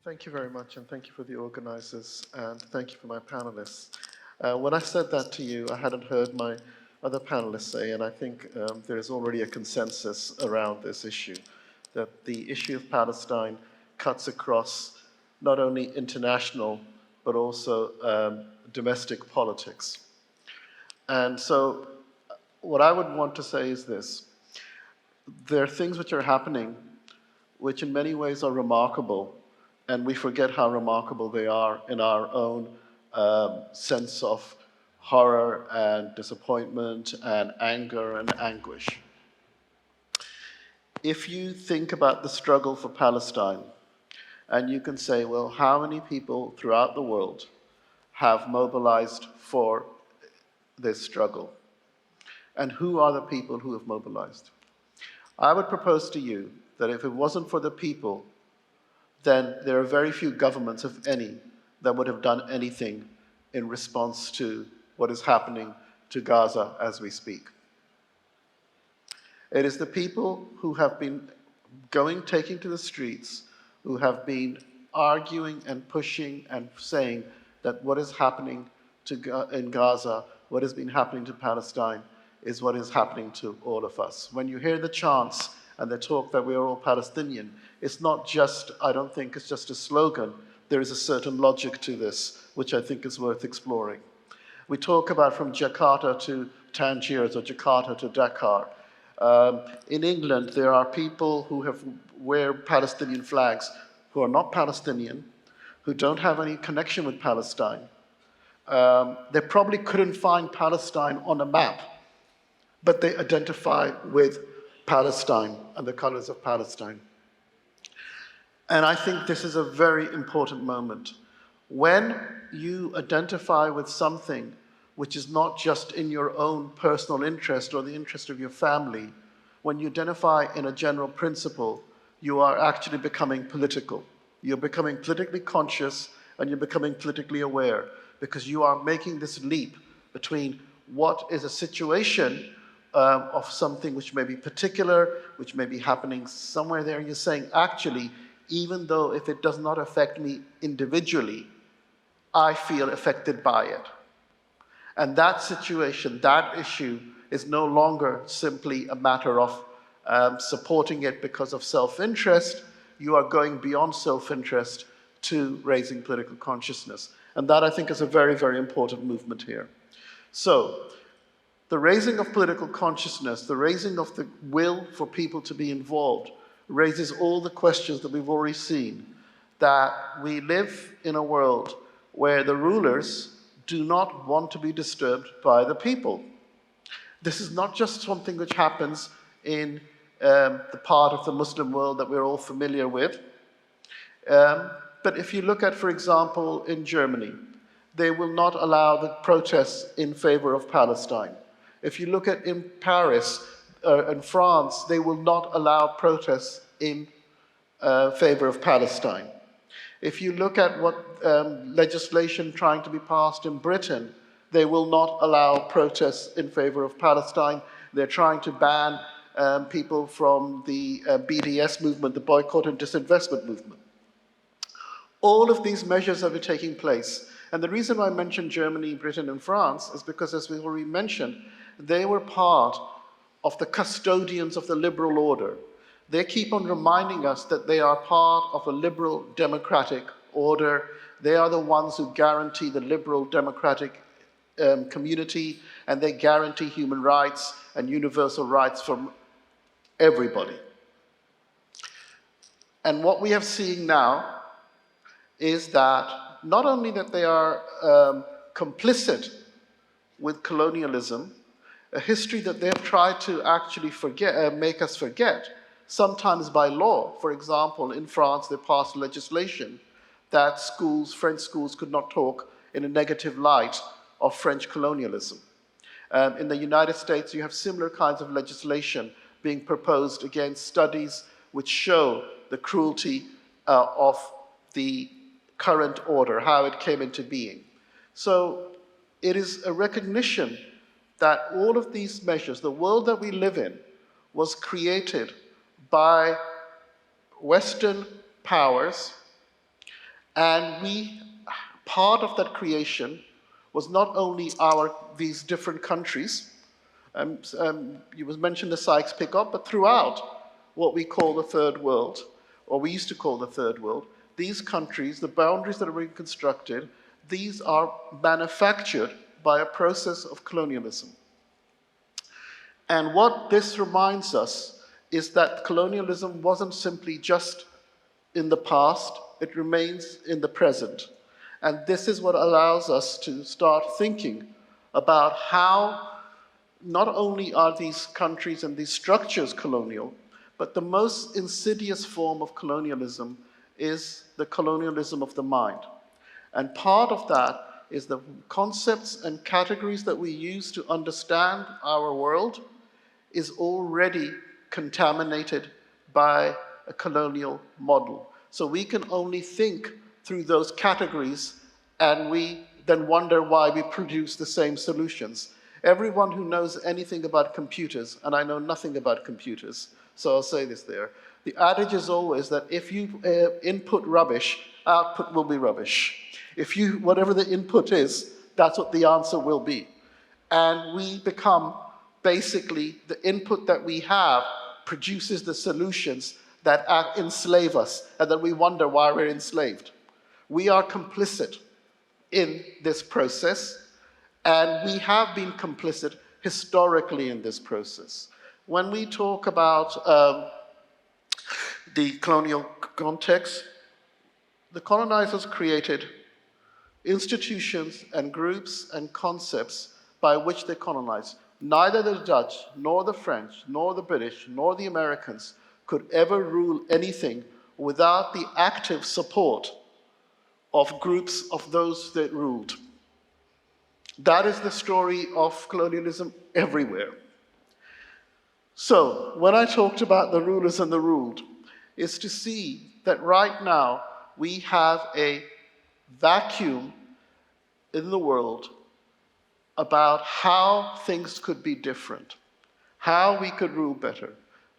Thank you very much, and thank you for the organizers, and thank you for my panelists. When I said that to you, I hadn't heard my other panelists say, and I think there is already a consensus around this issue, that the issue of Palestine cuts across not only international, but also domestic politics. And so what I would want to say is this. There are things which are happening which in many ways are remarkable, and we forget how remarkable they are in our own sense of horror and disappointment and anger and anguish. If you think about the struggle for Palestine, and you can say, well, how many people throughout the world have mobilized for this struggle? And who are the people who have mobilized? I would propose to you that if it wasn't for the people, then there are very few governments, if any, that would have done anything in response to what is happening to Gaza as we speak. It is the people who have been taking to the streets, who have been arguing and pushing and saying that what is happening in Gaza, what has been happening to Palestine, is what is happening to all of us. When you hear the chants and the talk that we are all Palestinian, it's not just, I don't think it's just a slogan. There is a certain logic to this, which I think is worth exploring. We talk about from Jakarta to Tangiers or Jakarta to Dakar. In England, there are people who wear Palestinian flags who are not Palestinian, who don't have any connection with Palestine. They probably couldn't find Palestine on a map, but they identify with Palestine and the colors of Palestine. And I think this is a very important moment. When you identify with something which is not just in your own personal interest or the interest of your family, when you identify in a general principle, you are actually becoming political. You're becoming politically conscious and you're becoming politically aware because you are making this leap between what is a situation of something which may be particular, which may be happening somewhere there, and you're saying, actually, even though if it does not affect me individually, I feel affected by it. And that situation, that issue, is no longer simply a matter of supporting it because of self-interest. You are going beyond self-interest to raising political consciousness. And that, I think, is a very, very important movement here. So, the raising of political consciousness, the raising of the will for people to be involved, raises all the questions that we've already seen, that we live in a world where the rulers do not want to be disturbed by the people. This is not just something which happens in the part of the Muslim world that we're all familiar with. But if you look at, for example, in Germany, they will not allow the protests in favor of Palestine. If you look at in Paris, in France, they will not allow protests in favor of Palestine. If you look at what legislation trying to be passed in Britain, they will not allow protests in favor of Palestine. They're trying to ban people from the BDS movement, the Boycott and Disinvestment movement. All of these measures are taking place. And the reason why I mentioned Germany, Britain, and France is because, as we already mentioned, they were part of the custodians of the liberal order. They keep on reminding us that they are part of a liberal democratic order. They are the ones who guarantee the liberal democratic community, and they guarantee human rights and universal rights for everybody. And what we are seeing now is that not only that they are complicit with colonialism, a history that they have tried to actually make us forget, sometimes by law. For example, in France, they passed legislation that French schools could not talk in a negative light of French colonialism. In the United States, you have similar kinds of legislation being proposed against studies which show the cruelty of the current order, how it came into being. So it is a recognition that all of these measures, the world that we live in, was created by Western powers And part of that creation was not only these different countries, you mentioned the Sykes-Picot, but throughout what we call the Third World, or we used to call the Third World, these countries, the boundaries that are being constructed, these are manufactured by a process of colonialism. And what this reminds us is that colonialism wasn't simply just in the past, it remains in the present. And this is what allows us to start thinking about how not only are these countries and these structures colonial, but the most insidious form of colonialism is the colonialism of the mind. And part of that is the concepts and categories that we use to understand our world is already contaminated by a colonial model. So we can only think through those categories, and we then wonder why we produce the same solutions. Everyone who knows anything about computers, and I know nothing about computers, so I'll say this there, the adage is always that if you input rubbish, output will be rubbish. If you, whatever the input is, that's what the answer will be. And we become, basically, the input that we have produces the solutions that enslave us, and then we wonder why we're enslaved. We are complicit in this process, and we have been complicit historically in this process. When we talk about the colonial context, the colonizers created institutions and groups and concepts by which they colonized. Neither the Dutch, nor the French, nor the British, nor the Americans could ever rule anything without the active support of groups of those that ruled. That is the story of colonialism everywhere. So, when I talked about the rulers and the ruled, is to see that right now we have a vacuum in the world about how things could be different, how we could rule better.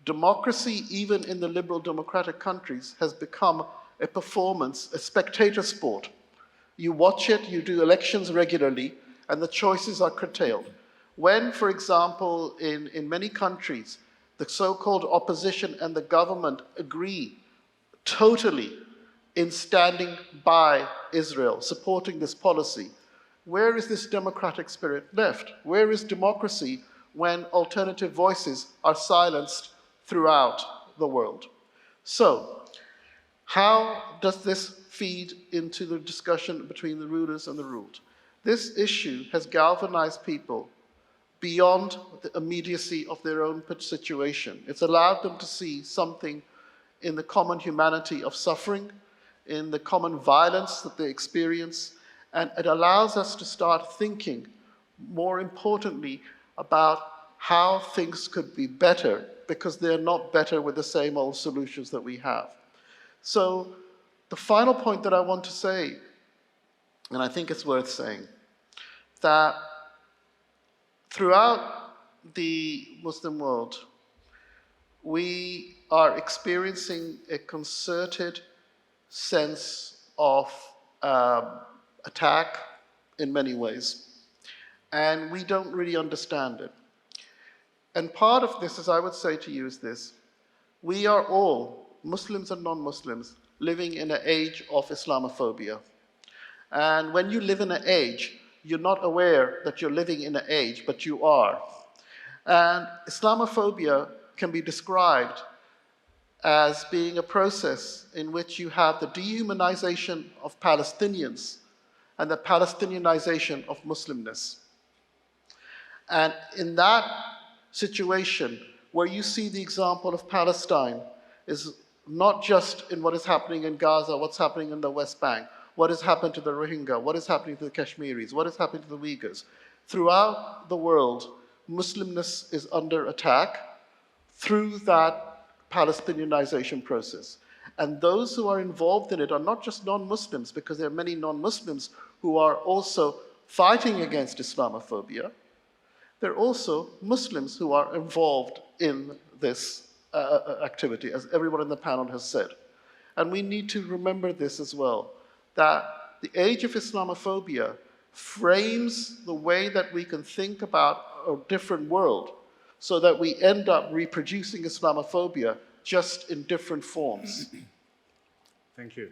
Democracy, even in the liberal democratic countries, has become a performance, a spectator sport. You watch it, you do elections regularly, and the choices are curtailed. When, for example, in many countries, the so-called opposition and the government agree totally in standing by Israel, supporting this policy, where is this democratic spirit left? Where is democracy when alternative voices are silenced throughout the world? So, how does this feed into the discussion between the rulers and the ruled? This issue has galvanized people beyond the immediacy of their own situation. It's allowed them to see something in the common humanity of suffering, in the common violence that they experience, and it allows us to start thinking, more importantly, about how things could be better, because they're not better with the same old solutions that we have. So the final point that I want to say, and I think it's worth saying, that throughout the Muslim world, we are experiencing a concerted sense of attack in many ways, and we don't really understand it. And part of this, as I would say to you, is this: we are all, Muslims and non-Muslims, living in an age of Islamophobia. And when you live in an age, you're not aware that you're living in an age, but you are. And Islamophobia can be described as being a process in which you have the dehumanization of Palestinians and the Palestinianization of Muslimness. And in that situation, where you see the example of Palestine, is not just in what is happening in Gaza, what's happening in the West Bank, what has happened to the Rohingya, what is happening to the Kashmiris, what is happening to the Uyghurs. Throughout the world, Muslimness is under attack through that Palestinianization process. And those who are involved in it are not just non-Muslims, because there are many non-Muslims who are also fighting against Islamophobia. There are also Muslims who are involved in this activity, as everyone in the panel has said. And we need to remember this as well, that the age of Islamophobia frames the way that we can think about a different world, so that we end up reproducing Islamophobia just in different forms. Thank you.